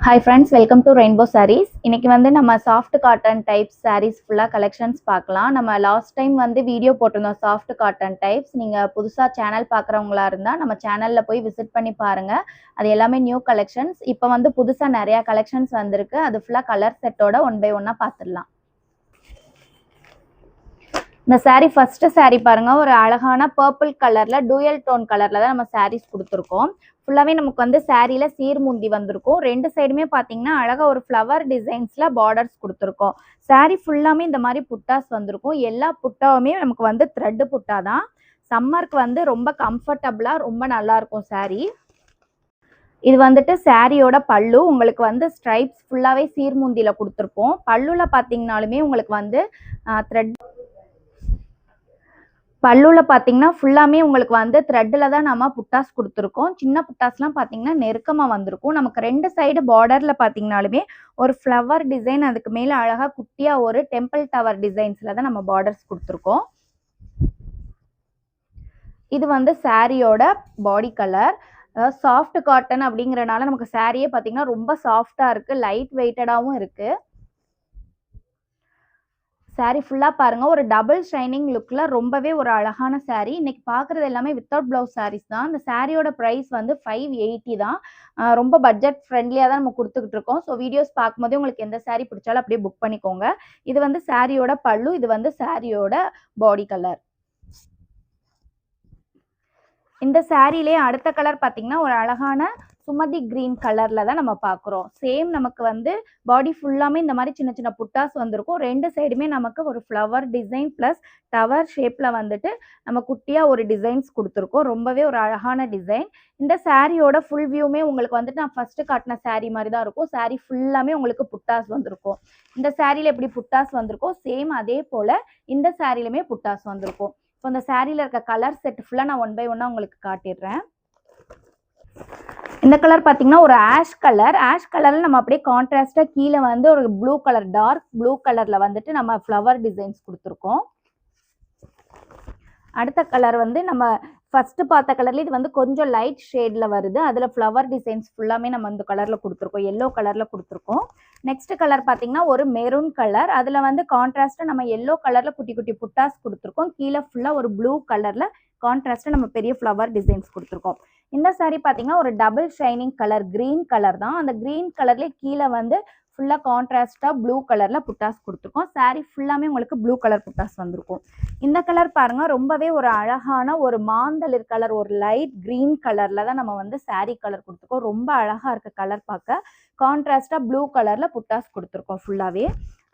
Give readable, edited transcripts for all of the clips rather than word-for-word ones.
Hi friends, welcome to Rainbow Sarees. இன்னைக்கு வந்து நம்ம soft cotton types sarees full collections பார்க்கலாம். நம்ம last time வந்து வீடியோ போட்டிருந்தோம் soft cotton types. நீங்க புதுசா சேனல் பார்க்குறவங்களா இருந்தா நம்ம சேனல்ல போய் விசிட் பண்ணி பாருங்க. அது எல்லாமே நியூ collections. இப்போ வந்து புதுசா நிறைய collections வந்திருக்கு. அது ஃபுல்லா கலர் செட்டோட ஒன் பை ஒன்னா பார்த்துடலாம். இந்த saree ஃபர்ஸ்ட் saree பாருங்க, ஒரு அழகான பர்பிள் கலர்ல டூயல் டோன் கலர்ல தான் நம்ம sarees கொடுத்துருக்கோம். ஃபுல்லாவே நமக்கு வந்து சாரியில சீர்முந்தி வந்திருக்கும். ரெண்டு சைடுமே பாத்தீங்கன்னா அழகா ஒரு ஃப்ளவர் டிசைன்ஸ்ல பார்டர்ஸ் கொடுத்துருக்கோம். சாரி ஃபுல்லாமே இந்த மாதிரி புட்டாஸ் வந்திருக்கும். எல்லா புட்டாவுமே நமக்கு வந்து த்ரெட் புட்டா தான். சம்மருக்கு வந்து ரொம்ப கம்ஃபர்டபுளா ரொம்ப நல்லா இருக்கும் சாரி. இது வந்துட்டு சாரியோட பல்லு. உங்களுக்கு வந்து ஸ்ட்ரைப்ஸ் ஃபுல்லாவே சீர்முந்தியில கொடுத்துருப்போம். பல்லுல பாத்தீங்கன்னாலுமே உங்களுக்கு வந்து த்ரெட் பல்லுல பாத்தீங்கன்னா ஃபுல்லாமே உங்களுக்கு வந்து த்ரெட்ல தான் நம்ம புட்டாஸ் கொடுத்துருக்கோம். சின்ன புட்டாஸ்லாம் பாத்தீங்கன்னா நெருக்கமா வந்திருக்கும். நமக்கு ரெண்டு சைடு பார்டர்ல பாத்தீங்கன்னாலுமே ஒரு ஃப்ளவர் டிசைன், அதுக்கு மேல அழகா குட்டியா ஒரு டெம்பிள் டவர் டிசைன்ஸ்ல தான் நம்ம பார்டர்ஸ் கொடுத்துருக்கோம். இது வந்து சாரியோட பாடி கலர். சாஃப்ட் காட்டன் அப்படிங்கறனால நமக்கு சாரியே பாத்தீங்கன்னா ரொம்ப சாஃப்டா இருக்கு, லைட் வெயிட்டடாவும் இருக்கு. சாரி ஃபுல்லா பாருங்க, ஒரு டபுள் ஷைனிங் லுக்ல ரொம்பவே ஒரு அழகான சாரி. இன்னைக்கு பாக்குறது எல்லாமே வித்தவுட் பிளவுஸ் சாரீஸ் தான். இந்த சாரியோட பிரைஸ் வந்து 580 தான். ரொம்ப பட்ஜெட் ஃப்ரெண்ட்லியா தான் நம்ம கொடுத்துக்கிட்டு இருக்கோம். ஸோ வீடியோஸ் பார்க்கும்போதே உங்களுக்கு எந்த சாரி பிடிச்சாலும் அப்படியே புக் பண்ணிக்கோங்க. இது வந்து சாரியோட பல்லு, இது வந்து சாரியோட பாடி கலர். இந்த சாரியிலே அடுத்த கலர் பாத்தீங்கன்னா ஒரு அழகான சுமதி கிரீன் கலர்ல தான் நம்ம பாக்குறோம். சேம் நமக்கு வந்து பாடி ஃபுல்லாமே இந்த மாதிரி சின்ன சின்ன புட்டாஸ் வந்திருக்கும். ரெண்டு சைடுமே நமக்கு ஒரு ஃப்ளவர் டிசைன் பிளஸ் டவர் ஷேப்ல வந்துட்டு நம்ம குட்டியா ஒரு டிசைன்ஸ் கொடுத்துருக்கோம். ரொம்பவே ஒரு அழகான டிசைன். இந்த சாரியோட ஃபுல் வியூமே உங்களுக்கு வந்துட்டு நான் ஃபர்ஸ்ட் காட்டின சாரி மாதிரி தான் இருக்கும். சாரி ஃபுல்லாமே உங்களுக்கு புட்டாஸ் வந்திருக்கும். இந்த சாரியில எப்படி புட்டாஸ் வந்திருக்கோ சேம் அதே போல இந்த சாரிலுமே புட்டாஸ் வந்திருக்கும். இப்போ இந்த சாரியில இருக்க கலர் செட் ஃபுல்லா நான் ஒன் பை ஒன்னா உங்களுக்கு காட்டிடுறேன். இந்த கலர் பாத்தீங்கன்னா ஒரு ஆஷ் கலர். ஆஷ் கலர்ல நம்ம அப்படியே கான்ட்ராஸ்டா கீழே வந்து ஒரு ப்ளூ கலர், டார்க் ப்ளூ கலர்ல வந்துட்டு நம்ம ஃப்ளவர் டிசைன்ஸ் கொடுத்துருக்கோம். அடுத்த கலர் வந்து நம்ம ஃபர்ஸ்ட் பார்த்த கலர்ல இது வந்து கொஞ்சம் லைட் ஷேட்ல வருது. அதுல ஃப்ளவர் டிசைன்ஸ் ஃபுல்லாமே நம்ம இந்த கலர்ல கொடுத்துருக்கோம், எல்லோ கலர்ல கொடுத்துருக்கோம். நெக்ஸ்ட் கலர் பாத்தீங்கன்னா ஒரு மெரூன் கலர். அதுல வந்து கான்ட்ராஸ்டா நம்ம எல்லோ கலர்ல குட்டி குட்டி புட்டாஸ் கொடுத்துருக்கோம். கீழே ஃபுல்லா ஒரு ப்ளூ கலர்ல கான்ட்ராஸ்டா நம்ம பெரிய ஃப்ளவர் டிசைன்ஸ் கொடுத்துருக்கோம். இந்த சாரி பாத்தீங்கன்னா ஒரு double shining colour, green colour தான். அந்த கிரீன் கலர்ல கீழே வந்து ஃபுல்லா கான்ட்ராஸ்டா ப்ளூ கலர்ல புட்டாஸ் கொடுத்துருக்கோம். சாரி ஃபுல்லாமே உங்களுக்கு ப்ளூ கலர் புட்டாஸ் வந்திருக்கும். இந்த கலர் பாருங்க, ரொம்பவே ஒரு அழகான ஒரு மாந்தளிர் கலர், ஒரு லைட் கிரீன் கலர்ல தான் நம்ம வந்து சாரி கலர் கொடுத்துருக்கோம். ரொம்ப அழகா இருக்கு கலர் பார்க்க. கான்ட்ராஸ்டா ப்ளூ கலர்ல புட்டாஸ் கொடுத்துருக்கோம் ஃபுல்லாவே.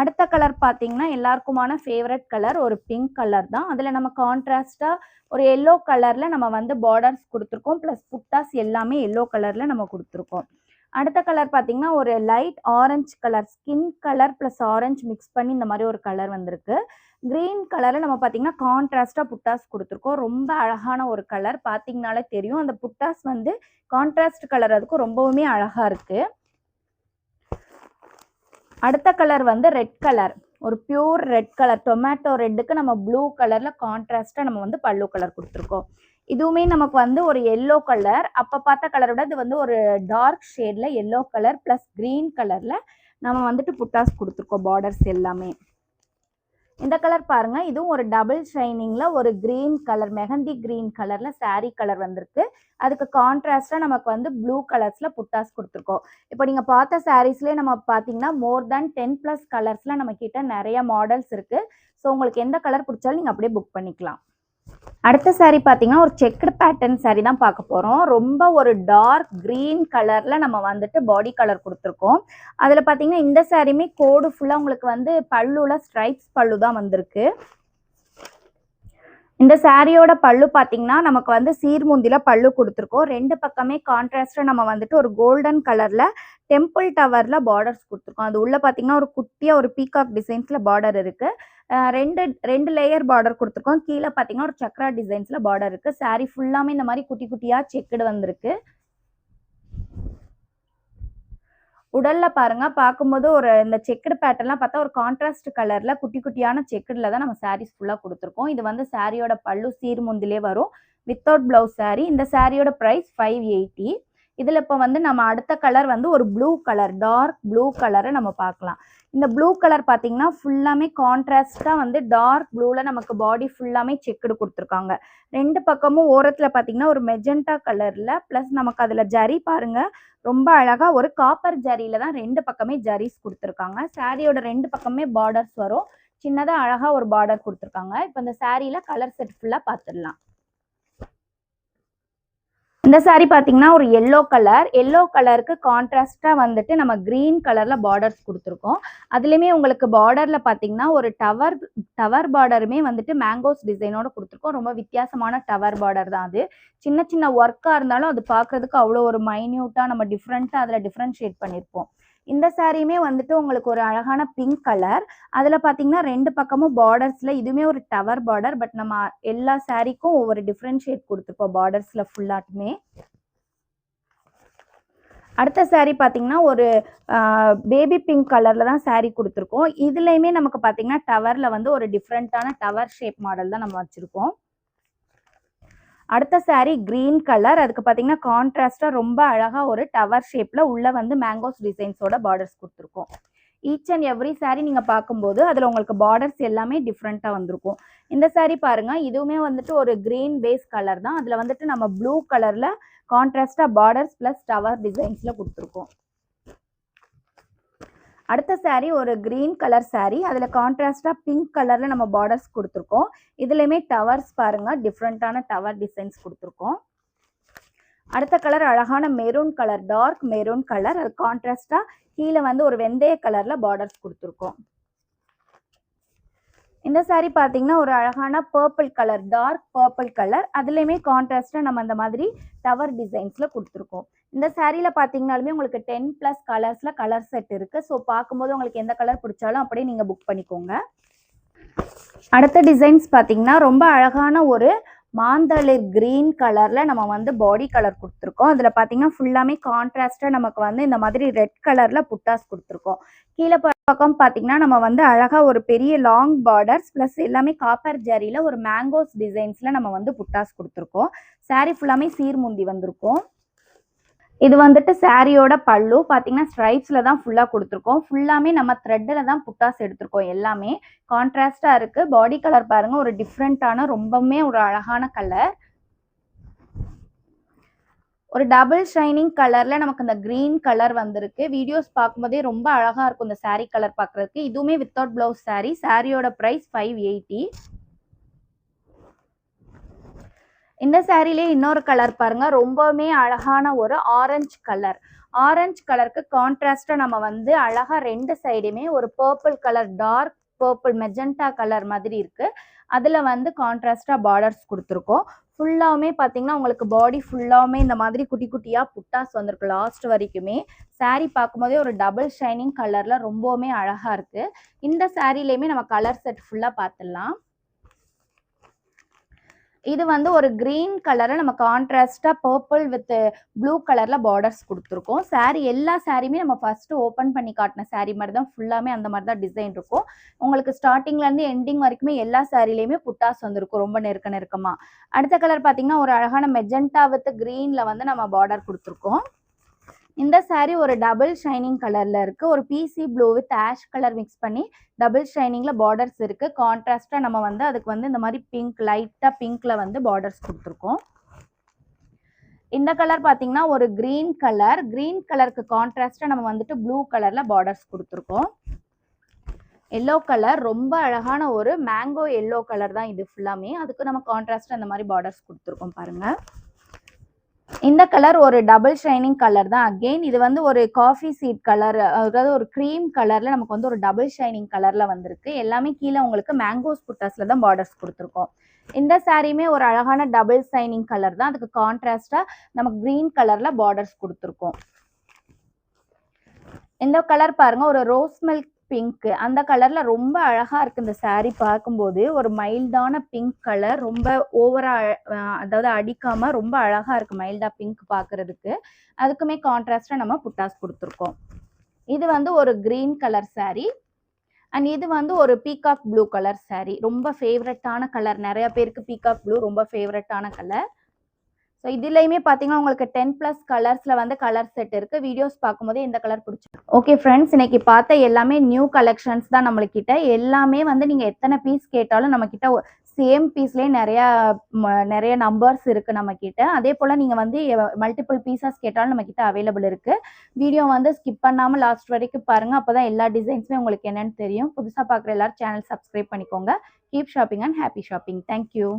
அடுத்த கலர் பாத்தீங்கன்னா எல்லாருக்குமான ஃபேவரட் கலர் ஒரு பிங்க் கலர் தான். அதுல நம்ம கான்ட்ராஸ்டா ஒரு எல்லோ கலர்ல நம்ம வந்து பார்டர்ஸ் கொடுத்துருக்கோம். பிளஸ் புட்டாஸ் எல்லாமே எல்லோ கலர்ல நம்ம கொடுத்துருக்கோம். அடுத்த கலர் பாத்தீங்கன்னா ஒரு light orange colour, skin colour plus orange mix பண்ணி இந்த மாதிரி ஒரு கலர் வந்திருக்கு. கிரீன் கலர்ல நம்ம பாத்தீங்கன்னா கான்ட்ராஸ்டா புட்டாஸ் கொடுத்துருக்கோம். ரொம்ப அழகான ஒரு கலர், பாத்தீங்கன்னாலே தெரியும். அந்த புட்டாஸ் வந்து கான்ட்ராஸ்ட் கலர், அதுக்கும் ரொம்பவுமே அழகா இருக்கு. அடுத்த கலர் வந்து ரெட் கலர், ஒரு பியூர் ரெட் கலர், டொமேட்டோ ரெட்டுக்கு நம்ம ப்ளூ கலர்ல கான்ட்ராஸ்டா நம்ம வந்து பல்லு கலர் கொடுத்துருக்கோம். இதுவுமே நமக்கு வந்து ஒரு எல்லோ கலர். அப்ப பார்த்த கலரோட இது வந்து ஒரு டார்க் ஷேட்ல எல்லோ கலர் பிளஸ் கிரீன் கலர்ல நம்ம வந்துட்டு புட்டாஸ் கொடுத்துருக்கோம் பார்டர்ஸ் எல்லாமே. இந்த கலர் பாருங்க, இதுவும் ஒரு டபுள் ஷைனிங்ல ஒரு கிரீன் கலர், மெஹந்தி கிரீன் கலர்ல சாரி கலர் வந்திருக்கு. அதுக்கு கான்ட்ராஸ்டா நமக்கு வந்து ப்ளூ கலர்ஸ்ல புட்டாஸ் கொடுத்துருக்கோம். இப்போ நீங்க பார்த்த சாரீஸ்லயே நம்ம பாத்தீங்கன்னா மோர் தேன் 10+ கலர்ஸ்ல நம்ம கிட்ட நிறைய மாடல்ஸ் இருக்கு. ஸோ உங்களுக்கு எந்த கலர் பிடிச்சாலும் நீங்க அப்படியே புக் பண்ணிக்கலாம். அடுத்த சாரி பாத்தீங்கன்னா ஒரு செக்குடு பேட்டர்ன் சாரி தான் பார்க்க போறோம். ரொம்ப ஒரு டார்க் கிரீன் கலர்ல நம்ம வந்துட்டு பாடி கலர் கொடுத்துருக்கோம். அதுல பாத்தீங்கன்னா இந்த சாரியுமே கோடு ஃபுல்லா உங்களுக்கு வந்து பல்லுல ஸ்ட்ரைப்ஸ் பல்லு தான் வந்திருக்கு. இந்த சாரியோட பல்லு பாத்தீங்கன்னா நமக்கு வந்து சீர்முந்தில பல்லு கொடுத்துருக்கோம். ரெண்டு பக்கமே கான்ட்ராஸ்டா நம்ம வந்துட்டு ஒரு கோல்டன் கலர்ல டெம்பிள் டவர்ல பார்டர்ஸ் கொடுத்துருக்கோம். அது உள்ள பாத்தீங்கன்னா ஒரு குட்டியா ஒரு பீகாக் டிசைன்ஸ்ல பார்டர் இருக்கு. ரெண்டு லேயர் பார்டர் கொடுத்துருக்கோம். கீழே பாத்தீங்கன்னா ஒரு சக்ரா டிசைன்ஸ்ல பார்டர் இருக்கு. சாரி ஃபுல்லாமே இந்த மாதிரி குட்டி குட்டியா செக்குடு வந்திருக்கு. உடல்ல பாருங்க, பார்க்கும்போது ஒரு இந்த செக்குடு பேட்டர்ன்லாம் பார்த்தா ஒரு கான்ட்ராஸ்ட் கலர்ல குட்டி குட்டியான செக்குடுல தான் நம்ம சாரீஸ் ஃபுல்லா கொடுத்துருக்கோம். இது வந்து சாரியோட பல்லு சீர்முந்திலே வரும், வித்தவுட் பிளவுஸ் சாரி. இந்த சாரியோட பிரைஸ் 580. இதில் இப்போ வந்து நம்ம அடுத்த கலர் வந்து ஒரு ப்ளூ கலர், டார்க் ப்ளூ கலரை நம்ம பார்க்கலாம். இந்த ப்ளூ கலர் பார்த்தீங்கன்னா ஃபுல்லாமே கான்ட்ராஸ்டாக வந்து டார்க் ப்ளூவில் நமக்கு பாடி ஃபுல்லாமே செக்குடு கொடுத்துருக்காங்க. 2 பக்கமும் ஓரத்தில் பார்த்தீங்கன்னா ஒரு மெஜெண்டா கலரில் ப்ளஸ் நமக்கு அதில் ஜரி பாருங்கள், ரொம்ப அழகாக ஒரு காப்பர் ஜரியில் தான் 2 பக்கமே ஜரிஸ் கொடுத்துருக்காங்க. சாரியோட 2 பக்கமே பார்டர்ஸ் வரும். சின்னதாக அழகாக ஒரு பார்டர் கொடுத்துருக்காங்க. இப்போ இந்த சாரியில் கலர் செட் ஃபுல்லாக பார்த்துடலாம். இந்த சாரி பார்த்தீங்கன்னா ஒரு எல்லோ கலர், எல்லோ கலருக்கு கான்ட்ராஸ்டாக வந்துட்டு நம்ம க்ரீன் கலரில் பார்டர்ஸ் கொடுத்துருக்கோம். அதுலேயுமே உங்களுக்கு பார்டரில் பார்த்தீங்கன்னா ஒரு டவர் பார்டருமே வந்துட்டு மேங்கோஸ் டிசைனோட கொடுத்துருக்கோம். ரொம்ப வித்தியாசமான டவர் பார்டர் தான் அது. சின்ன சின்ன ஒர்க்காக இருந்தாலும் அது பார்க்குறதுக்கு அவ்வளோ ஒரு மைன்யூட்டாக நம்ம டிஃப்ரெண்ட்டாக அதில் டிஃப்ரென்ஷியேட் பண்ணியிருப்போம். இந்த சாரியுமே வந்துட்டு உங்களுக்கு ஒரு அழகான பிங்க் கலர். அதில் பார்த்தீங்கன்னா 2 பக்கமும் பார்டர்ஸில் இதுவுமே ஒரு டவர் பார்டர். பட் நம்ம எல்லா சாரிக்கும் ஒவ்வொரு டிஃப்ரென்ஷியேட் கொடுத்துருப்போம் பார்டர்ஸில் ஃபுல்லாட்டுமே. அடுத்த சாரீ பார்த்தீங்கன்னா ஒரு பேபி பிங்க் கலரில் தான் சாரீ கொடுத்துருக்கோம். இதுலேயுமே நமக்கு பார்த்தீங்கன்னா டவரில் வந்து ஒரு டிஃப்ரெண்ட்டான டவர் ஷேப் மாடல் தான் நம்ம வச்சுருக்கோம். அடுத்த சாரீ கிரீன் கலர், அதுக்கு பார்த்தீங்கன்னா கான்ட்ராஸ்டாக ரொம்ப அழகாக ஒரு டவர் ஷேப்பில் உள்ள வந்து மேங்கோஸ் டிசைன்ஸோட பார்டர்ஸ் கொடுத்துருக்கோம். ஈச் அண்ட் எவ்ரி சாரீ நீங்கள் பார்க்கும்போது அதில் உங்களுக்கு பார்டர்ஸ் எல்லாமே டிஃப்ரெண்ட்டாக வந்திருக்கும். இந்த சாரீ பாருங்கள், இதுவுமே வந்துட்டு ஒரு கிரீன் பேஸ் கலர் தான். அதில் வந்துட்டு நம்ம ப்ளூ கலரில் கான்ட்ராஸ்டாக பார்டர்ஸ் ப்ளஸ் டவர் டிசைன்ஸில் கொடுத்துருக்கோம். அடுத்த சாரீ ஒரு கிரீன் கலர் சாரீ, அதில் கான்ட்ராஸ்டாக பிங்க் கலரில் நம்ம பார்டர்ஸ் கொடுத்துருக்கோம். இதுலேயுமே டவர்ஸ் பாருங்கள், டிஃப்ரெண்ட்டான டவர் டிசைன்ஸ் கொடுத்துருக்கோம். அடுத்த கலர் அழகான maroon colour, dark maroon colour, அது கான்ட்ராஸ்டாக கீழே வந்து ஒரு வெந்தய கலரில் பார்டர்ஸ் கொடுத்துருக்கோம். இந்த சாரீ பார்த்தீங்கன்னா ஒரு அழகான purple colour, dark purple colour, அதுலேயுமே கான்ட்ராஸ்டாக நம்ம அந்த மாதிரி டவர் டிசைன்ஸில் கொடுத்துருக்கோம். இந்த சாரியில் பார்த்தீங்கனாலுமே உங்களுக்கு 10+ கலர்ஸில் கலர் செட் இருக்குது. ஸோ பார்க்கும்போது உங்களுக்கு எந்த கலர் பிடிச்சாலும் அப்படியே நீங்கள் புக் பண்ணிக்கோங்க. அடுத்த டிசைன்ஸ் பார்த்தீங்கன்னா ரொம்ப அழகான ஒரு மாந்தளிர் கிரீன் கலரில் நம்ம வந்து பாடி கலர் கொடுத்துருக்கோம். அதில் பார்த்தீங்கன்னா ஃபுல்லாமே கான்ட்ராஸ்டாக நமக்கு வந்து இந்த மாதிரி ரெட் கலரில் புட்டாஸ் கொடுத்துருக்கோம். கீழே பக்கம் பார்த்தீங்கன்னா நம்ம வந்து அழகாக ஒரு பெரிய லாங் பார்டர்ஸ் ப்ளஸ் எல்லாமே காப்பர் ஜரியில் ஒரு மேங்கோஸ் டிசைன்ஸில் நம்ம வந்து புட்டாஸ் கொடுத்துருக்கோம். சாரீ ஃபுல்லாமே சீர்முந்தி வந்திருக்கும். இது வந்துட்டு சாரியோட பல்லு பார்த்தீங்கன்னா ஸ்ட்ரைப்ஸில் தான் ஃபுல்லாக கொடுத்துருக்கோம். ஃபுல்லாமே நம்ம த்ரெட்டில் தான் புட்டாஸ் எடுத்திருக்கோம். எல்லாமே கான்ட்ராஸ்டாக இருக்குது. பாடி கலர் பாருங்கள், ஒரு டிஃப்ரெண்ட்டான ரொம்பவுமே ஒரு அழகான கலர். ஒரு டபுள் ஷைனிங் கலரில் நமக்கு இந்த க்ரீன் கலர் வந்திருக்கு. வீடியோஸ் பார்க்கும்போதே ரொம்ப அழகாக இருக்கும் இந்த சாரீ கலர் பார்க்குறதுக்கு. இதுவுமே வித்தவுட் ப்ளவுஸ் சாரீ. சாரியோட ப்ரைஸ் 580. இந்த சாரிலே இன்னொரு கலர் பாருங்க, ரொம்பவுமே அழகான ஒரு ஆரஞ்சு கலர். ஆரஞ்சு கலருக்கு கான்ட்ராஸ்டா நம்ம வந்து அழகா 2 சைடுமே ஒரு purple colour, dark purple magenta colour மாதிரி இருக்கு. அதுல வந்து கான்ட்ராஸ்டா பார்டர்ஸ் கொடுத்துருக்கோம். ஃபுல்லாவுமே பார்த்தீங்கன்னா உங்களுக்கு பாடி ஃபுல்லாவுமே இந்த மாதிரி குட்டி குட்டியா புட்டாஸ் வந்திருக்கு லாஸ்ட் வரைக்குமே. சாரீ பார்க்கும்போதே ஒரு டபுள் ஷைனிங் கலர்ல ரொம்பவுமே அழகா இருக்கு. இந்த சாரிலையுமே நம்ம கலர் செட் ஃபுல்லா பார்த்துடலாம். இது வந்து ஒரு கிரீன் கலரை நம்ம கான்ட்ராஸ்டா பர்பிள் வித் ப்ளூ கலர்ல பார்டர்ஸ் கொடுத்துருக்கோம். சாரீ எல்லா சாரியுமே நம்ம ஃபர்ஸ்ட் ஓப்பன் பண்ணி காட்டின சாரீ மாதிரி தான் ஃபுல்லாமே அந்த மாதிரி தான் டிசைன் இருக்கும். உங்களுக்கு ஸ்டார்டிங்ல இருந்து எண்டிங் வரைக்குமே எல்லா சாரிலையுமே புட்டாஸ் வந்திருக்கும் ரொம்ப நெருக்கமா. அடுத்த கலர் பார்த்தீங்கன்னா ஒரு அழகான மெஜெண்டா வித் கிரீன்ல வந்து நம்ம பார்டர் கொடுத்துருக்கோம். இந்த சாரீ ஒரு டபுள் ஷைனிங் கலர்ல இருக்கு. ஒரு பிசி blue with ash colour mix பண்ணி டபுள் ஷைனிங்ல பார்டர்ஸ் இருக்கு. கான்ட்ராஸ்டா நம்ம வந்து அதுக்கு வந்து இந்த மாதிரி பிங்க், லைட்டா பிங்க்ல வந்து பார்டர்ஸ் கொடுத்துருக்கோம். இந்த கலர் பார்த்தீங்கன்னா ஒரு கிரீன் கலர். கிரீன் கலருக்கு கான்ட்ராஸ்டா நம்ம வந்துட்டு ப்ளூ கலர்ல பார்டர்ஸ் கொடுத்துருக்கோம். எல்லோ கலர் ரொம்ப அழகான ஒரு மேங்கோ எல்லோ கலர் தான் இது ஃபுல்லாமே. அதுக்கு நம்ம கான்ட்ராஸ்டா இந்த மாதிரி பார்டர்ஸ் கொடுத்துருக்கோம் பாருங்க. இந்த கலர் ஒரு டபுள் ஷைனிங் கலர் தான். அகெயின் இது வந்து ஒரு காஃபி சீட் கலர், அதாவது ஒரு க்ரீம் கலர்ல நமக்கு வந்து ஒரு டபுள் ஷைனிங் கலர்ல வந்திருக்கு. எல்லாமே கீழே உங்களுக்கு மேங்கோஸ் புட்டாஸ்ல தான் பார்டர்ஸ் கொடுத்துருக்கோம். இந்த சாரியுமே ஒரு அழகான டபுள் ஷைனிங் கலர் தான். அதுக்கு கான்ட்ராஸ்டா நமக்கு கிரீன் கலர்ல பார்டர்ஸ் கொடுத்துருக்கோம். இந்த கலர் பாருங்க, ஒரு ரோஸ் மில்க் பிங்க், அந்த கலர்ல ரொம்ப அழகா இருக்கு. இந்த சாரீ பார்க்கும்போது ஒரு மைல்டான பிங்க் கலர், ரொம்ப ஓவரா அதாவது அடிக்காம ரொம்ப அழகா இருக்கு மைல்டா பிங்க் பார்க்கறதுக்கு. அதுக்குமே கான்ட்ராஸ்டா நம்ம புட்டாஸ் கொடுத்துருக்கோம். இது வந்து ஒரு கிரீன் கலர் சாரீ அண்ட் இது வந்து ஒரு பீகாக் ப்ளூ கலர் சாரீ. ரொம்ப ஃபேவரட்டான கலர், நிறைய பேருக்கு பீகாக் ப்ளூ ரொம்ப ஃபேவரட்டான கலர். ஸோ இதுலையுமே பார்த்தீங்கன்னா உங்களுக்கு 10+ கலர்ஸில் வந்து கலர் செட் இருக்குது. வீடியோஸ் பார்க்கும்போது எந்த கலர் பிடிச்சிருக்கு. ஓகே ஃப்ரெண்ட்ஸ், இன்னைக்கு பார்த்த எல்லாமே நியூ கலெக்ஷன்ஸ் தான் நம்மளுக்கிட்ட. எல்லாமே வந்து நீங்கள் எத்தனை பீஸ் கேட்டாலும் நம்மக்கிட்ட சேம் பீஸ்லேயே நிறைய நம்பர்ஸ் இருக்குது நம்மக்கிட்ட. அதே போல் நீங்கள் வந்து மல்டிபிள் பீசஸ் கேட்டாலும் நம்மக்கிட்ட அவைலபிள் இருக்குது. வீடியோ வந்து ஸ்கிப் பண்ணாமல் லாஸ்ட் வரைக்கும் பாருங்கள். அப்போ தான் எல்லா டிசைன்ஸுமே உங்களுக்கு என்னென்னு தெரியும். புதுசாக பார்க்குற எல்லாரும் சேனல் சப்ஸ்கிரைப் பண்ணிக்கோங்க. Keep shopping and happy shopping. Thank you.